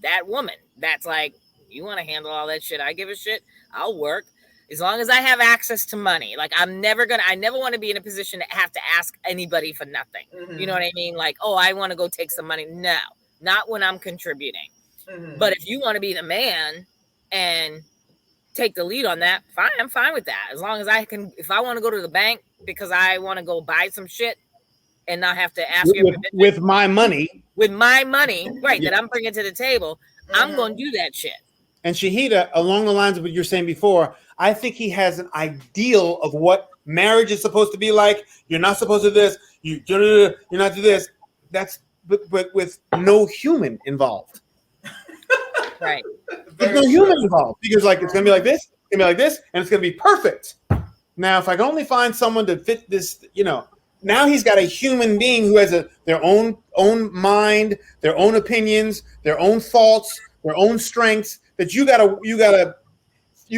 that woman that's like, you want to handle all that shit. I give a shit. I'll work. As long as I have access to money, like I never want to be in a position to have to ask anybody for nothing. Mm-hmm. You know what I mean? Like, oh, I want to go take some money. No, not when I'm contributing. Mm-hmm. But if you want to be the man and take the lead on that, fine, I'm fine with that. As long as I can, if I want to go to the bank because I want to go buy some shit and not have to ask you with my money, right, that I'm bringing to the table, mm-hmm. I'm going to do that shit. And Shahida, along the lines of what you're saying before, I think he has an ideal of what marriage is supposed to be like. You're not supposed to do this. You're not do this. That's but with no human involved. Right. There's no human involved because like it's gonna be like this, it's gonna be like this, and it's gonna be perfect. Now, if I can only find someone to fit this, now he's got a human being who has their own mind, their own opinions, their own faults, their own strengths that you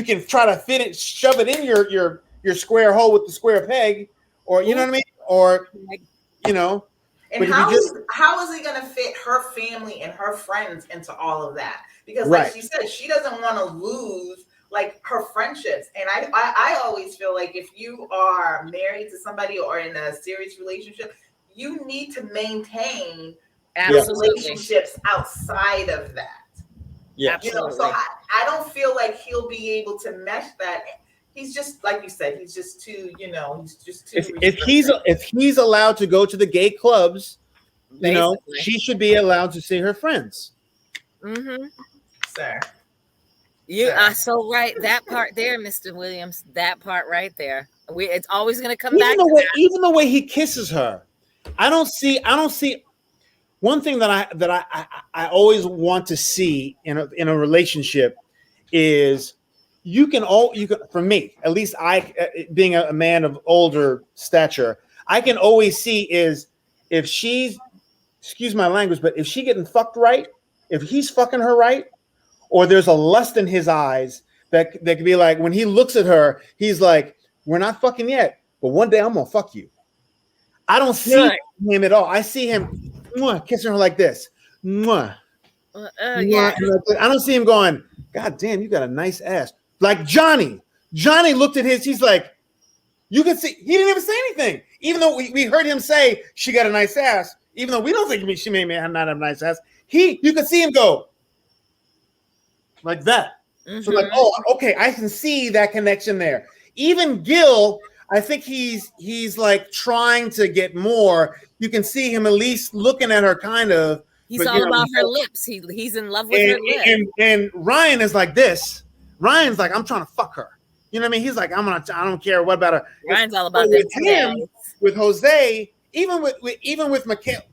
can try to fit it, shove it in your square hole with the square peg, or you know what I mean, or And how is he going to fit her family and her friends into all of that? Because like she said, she doesn't want to lose like her friendships. And I always feel like if you are married to somebody or in a serious relationship, you need to maintain relationships outside of that. Yeah. So I don't feel like he'll be able to mesh that. He's just like you said. He's just too. He's just too. If he's allowed to go to the gay clubs, she should be allowed to see her friends. Mm-hmm. Sir. You are so right. That part there, Mr. Williams. That part right there. It's always going to come back. Even the way he kisses her, I don't see. One thing that I always want to see in a relationship is you can for me at least, I being a man of older stature, I can always see is if she's, excuse my language, but if she getting fucked right, if he's fucking her right, or there's a lust in his eyes that could be like when he looks at her, he's like, we're not fucking yet, but one day I'm gonna fuck you. I don't see him at all. I see him kissing her like this. Yeah. I don't see him going, God damn, you got a nice ass. Like Johnny looked at his, he's like, you can see, he didn't even say anything. Even though we heard him say she got a nice ass, even though we don't think she may not have a nice ass, you could see him go like that. Mm-hmm. So like, oh, okay, I can see that connection there. Even Gil, I think he's like trying to get more. You can see him at least looking at her kind of. He's all about her lips. He's in love with her lips. And Ryan is like this. Ryan's like, I'm trying to fuck her. You know what I mean? He's like, I don't care what about her. Ryan's all about that. With Jose, even with Michaela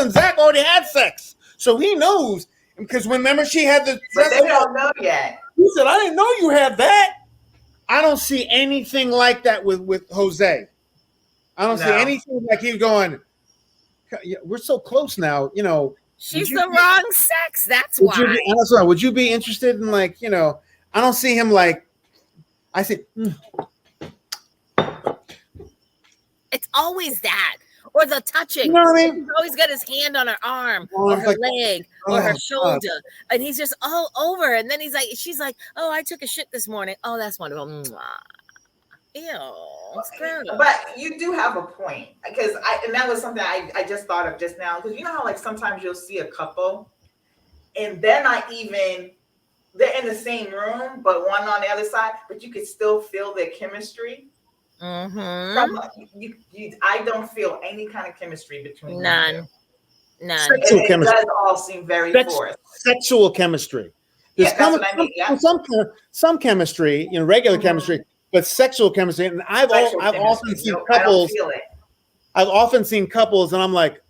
and Zach already had sex, so he knows because remember she had the. But they don't know yet. He said, I didn't know you had that. I don't see anything like that with Jose. I don't see anything like he's going. We're so close now, She's the wrong sex. That's why. Would you be interested in I don't see him like. I see. It's always that, or the touching. You know what I mean? He's always got his hand on her arm, or her leg, or her shoulder, and he's just all over. And then she's like, "Oh, I took a shit this morning. Oh, that's wonderful." Mwah. Ew, but you do have a point because and that was something I just thought of just now because you know how like sometimes you'll see a couple, and they're in the same room, but one on the other side, but you could still feel their chemistry. Mm-hmm. I don't feel any kind of chemistry between none. Sexual chemistry. It does all seem very forced. Sexual chemistry. There's some chemistry, regular chemistry, but sexual chemistry. And I've often seen couples. I've often seen couples, and I'm like,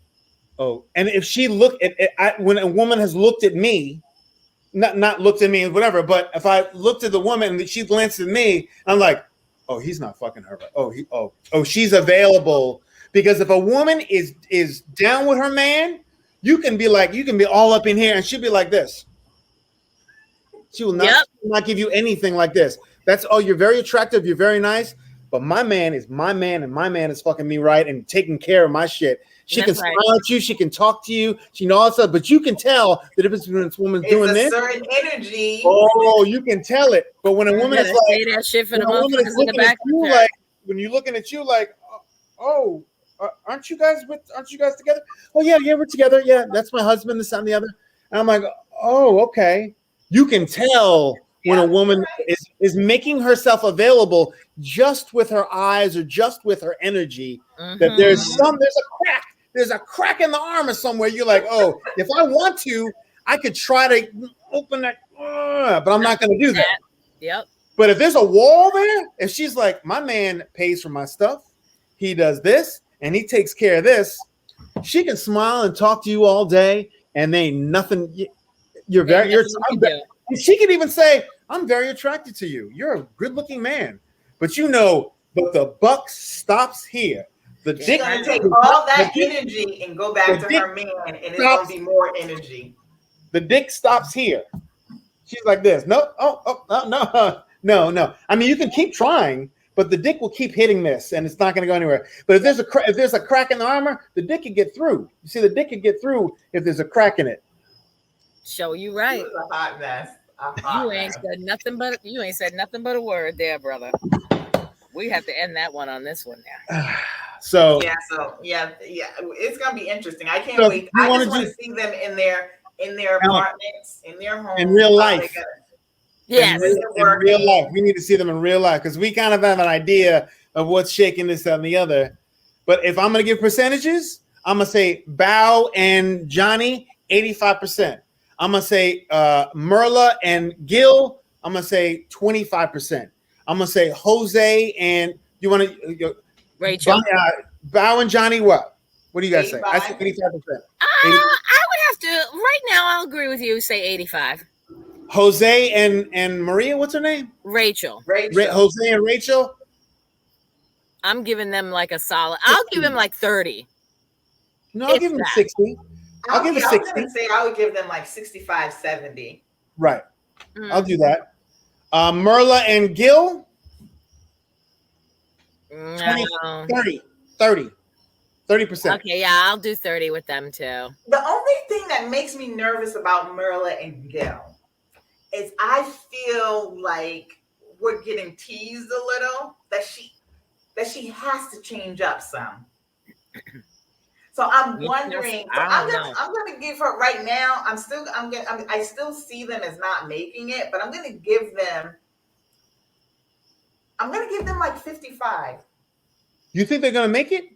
oh. And if she looked when a woman has looked at me. Not looked at me and whatever, but if I looked at the woman and she glanced at me, I'm like, oh, he's not fucking her. Oh, she's available. Because if a woman is down with her man, you can be all up in here and she'll be like this. She will not give you anything like this. That's you're very attractive, you're very nice, but my man is my man, and my man is fucking me right and taking care of my shit. She can smile at you, she can talk to you, she knows all that stuff, but you can tell the difference between this woman's doing this. Certain energy. Oh, you can tell it. But when a woman is like, that shit for the woman is looking at you like, when you're looking at you like, oh, aren't you guys together? Oh yeah, we're together. Yeah, that's my husband. This and the other. And I'm like, oh, okay. You can tell when a woman is making herself available just with her eyes or just with her energy, that there's a crack in the armor somewhere. You're like, oh, if I want to, I could try to open that, but I'm not going to do that. Yep. But if there's a wall there, if she's like, my man pays for my stuff, he does this, and he takes care of this, she can smile and talk to you all day, and they ain't nothing. She can even say, I'm very attracted to you. You're a good-looking man. But but the buck stops here. She's going to take all that energy and go back to her man, and it's going to be more energy. The dick stops here. She's like this. No. I mean, you can keep trying, but the dick will keep hitting this, and it's not going to go anywhere. But if there's a crack in the armor, the dick can get through. You see, the dick can get through if there's a crack in it. Show you right. It was a hot mess. You ain't said nothing but a word there, brother. We have to end that one on this one now. So it's gonna be interesting. I can't wait. I just want to see them in their apartments, in their homes, in real life. Yes, in real life. We need to see them in real life because we kind of have an idea of what's shaking this and the other. But if I'm gonna give percentages, I'm gonna say Bao and Johnny 85%. I'm gonna say Merla and Gil. I'm gonna say 25%. I'm gonna say Jose and you want to Rachel. Bao and Johnny. What do you guys say? I say 85%. I would have to. Right now, I'll agree with you. Say 85. Jose and Maria. What's her name? Rachel. Jose and Rachel. I'm giving them like a solid. I'll give them like 30. No, I'll give them 60. I'll give them 60. I would give them like 65, 70. Right. I'll do that. Merla and Gil. 30%. Okay, yeah, I'll do 30 with them too. The only thing that makes me nervous about Merla and Gil is I feel like we're getting teased a little that she has to change up some. So I'm wondering. I'm gonna give her right now. I still see them as not making it, but I'm gonna give them like 55. You think they're gonna make it?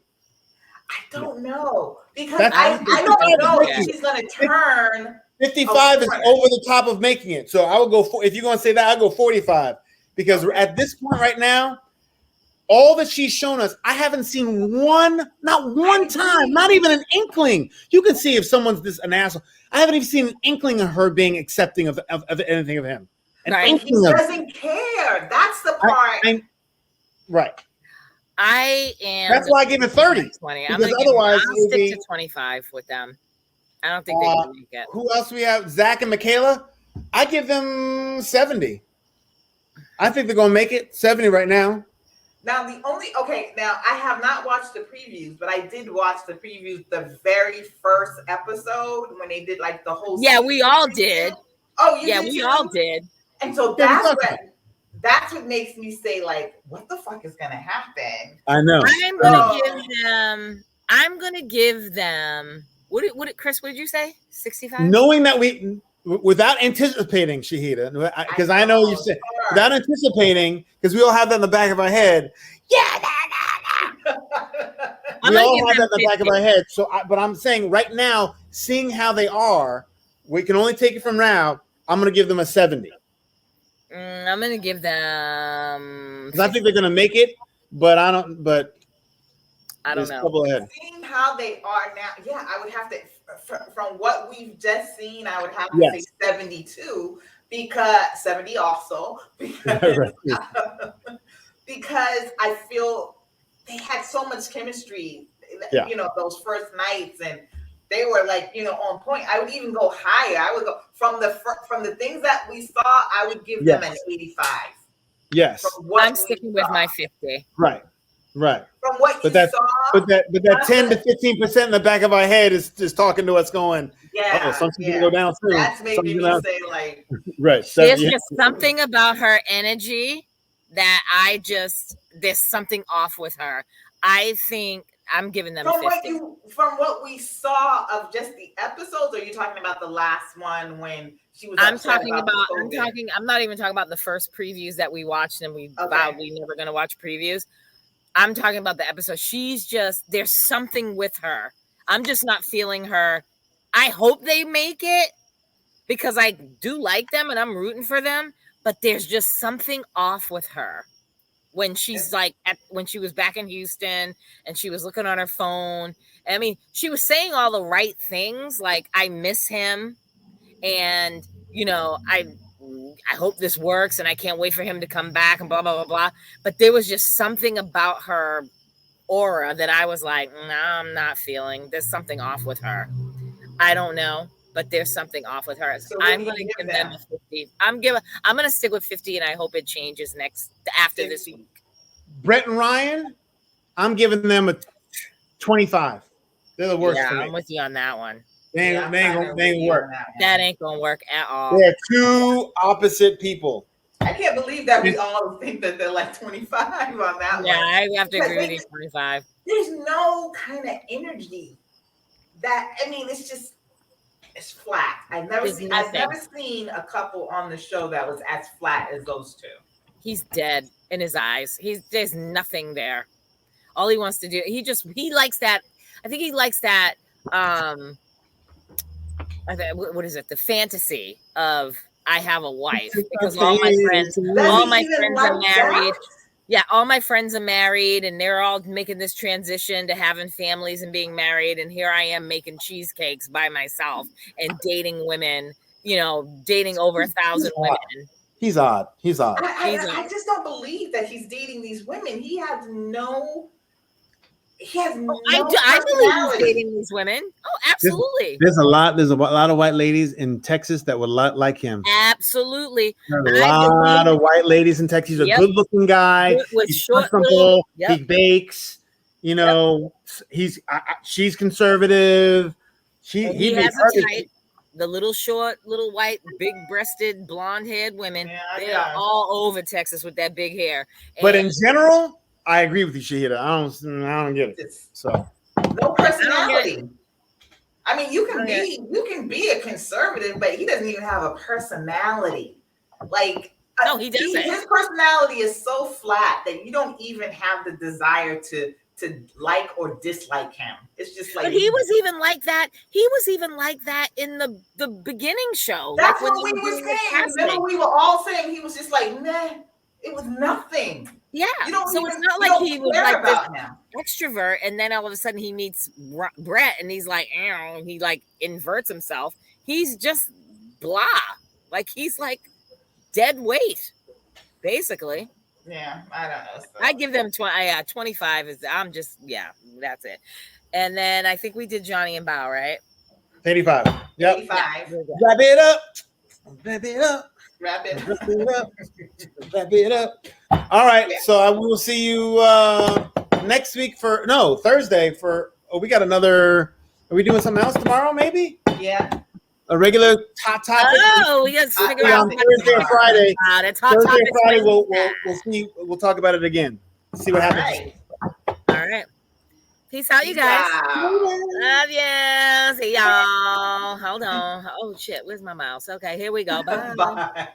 I don't know because I don't know if she's gonna turn. 55 is over the top of making it. So I would go if you're gonna say that, I'll go 45 because at this point right now, all that she's shown us, I haven't seen not one time, not even an inkling. You can see if someone's an asshole. I haven't even seen an inkling of her being accepting of anything of him. Right. He doesn't care. That's the part. Right. I am. That's why I give it 30. 20. Because otherwise, I'll stick to 25 with them. I don't think they can make it. Who else we have? Zach and Michaela. I give them 70. I think they're gonna make it 70 right now. Now now I have not watched the previews, but I did watch the previews the very first episode when they did like the whole. Yeah, we all did. Oh, we all did. And so that's what makes me say like, what the fuck is gonna happen? I know. I'm gonna give them. What Chris? What did you say? 65. Knowing that without anticipating, Shahida, because I know you said without anticipating, because we all have that in the back of our head. Yeah, we all have that in the back of our head. So, but I'm saying right now, seeing how they are, we can only take it from now. I'm going to give them a 70. I'm going to give them. Because I think they're going to make it, but I don't. But I don't know. Seeing how they are now, yeah, I would have to. From what we've just seen, I would have to say 72 because 70 also because I feel they had so much chemistry, those first nights, and they were like, on point. I would even go higher. I would go from the things that we saw. I would give them an 85. Yes. I'm sticking with my 50. Right. From what you saw. But that 10 to 15% in the back of our head is just talking to us going, yeah, something's gonna go down soon. That's making me say like, right. There's just something about her energy that there's something off with her. I think I'm giving them 50. From what we saw of just the episodes, or are you talking about the last one when she was? I'm not even talking about the first previews that we watched and we vowed we never going to watch previews. I'm talking about the episode. There's something with her. I'm just not feeling her. I hope they make it because I do like them and I'm rooting for them, but there's just something off with her. When she's when she was back in Houston and she was looking on her phone. I mean, she was saying all the right things, like, I miss him. And, I hope this works and I can't wait for him to come back and blah, blah, blah, blah. But there was just something about her aura that I was like, no, I'm not feeling. There's something off with her. I don't know, but there's something off with her. So I'm going to give them a 50. I'm going to stick with 50 and I hope it changes after this week. Brett and Ryan, I'm giving them a 25. They're the worst for me. I'm with you on that one. They ain't work. That ain't gonna work at all. They're two opposite people. I can't believe that we all think that they're like 25 on that one. Yeah, I have to agree with you, 25. There's no kind of energy it's flat. I've never seen a couple on the show that was as flat as those two. He's dead in his eyes. There's nothing there. All he wants to do, he likes that. I think he likes that. What is it? The fantasy of I have a wife, because all my friends are married. Yeah, all my friends are married and they're all making this transition to having families and being married. And here I am making cheesecakes by myself and dating women, dating over 1,000 women. He's odd. I just don't believe that he's dating these women. He has no I believe he's dating these women. Oh, absolutely. There's a lot of white ladies in Texas that would like him. Absolutely. There's a lot of white ladies in Texas. He's a good-looking guy. He's short, he bakes. She's conservative. He has a type. The little short, little white, big-breasted, blonde-haired women. They are all over Texas with that big hair. But in general, I agree with you, Shahida. I don't get it. So no personality. I mean, you can be a conservative, but he doesn't even have a personality. No, he doesn't. His personality is so flat that you don't even have the desire to like or dislike him. It's just like. But he was even like that. He was even like that in the beginning show. That's what we were saying. Remember, we were all saying he was just like, nah, it was nothing. Yeah, so it's not like he was like this extrovert, and then all of a sudden he meets Brett, and he's like, he like inverts himself. He's just blah, like he's like dead weight, basically. Yeah, I don't know. So. I give them 25 is. That's it. And then I think we did Johnny and Bao, right? 85. Yep. 85. Wrap it up. Wrap it up. All right. Yeah. So I will see you next week Thursday we got another. Are we doing something else tomorrow? Maybe. Yeah. A regular hot topic. Oh, we got to figure out Thursday and Friday. That's hot topic. Thursday and Friday. We'll see. We'll talk about it again. See what happens. All right. Peace out, you guys. Love you. See y'all. Hold on. Oh shit. Where's my mouse? Okay, here we go. Bye. Bye.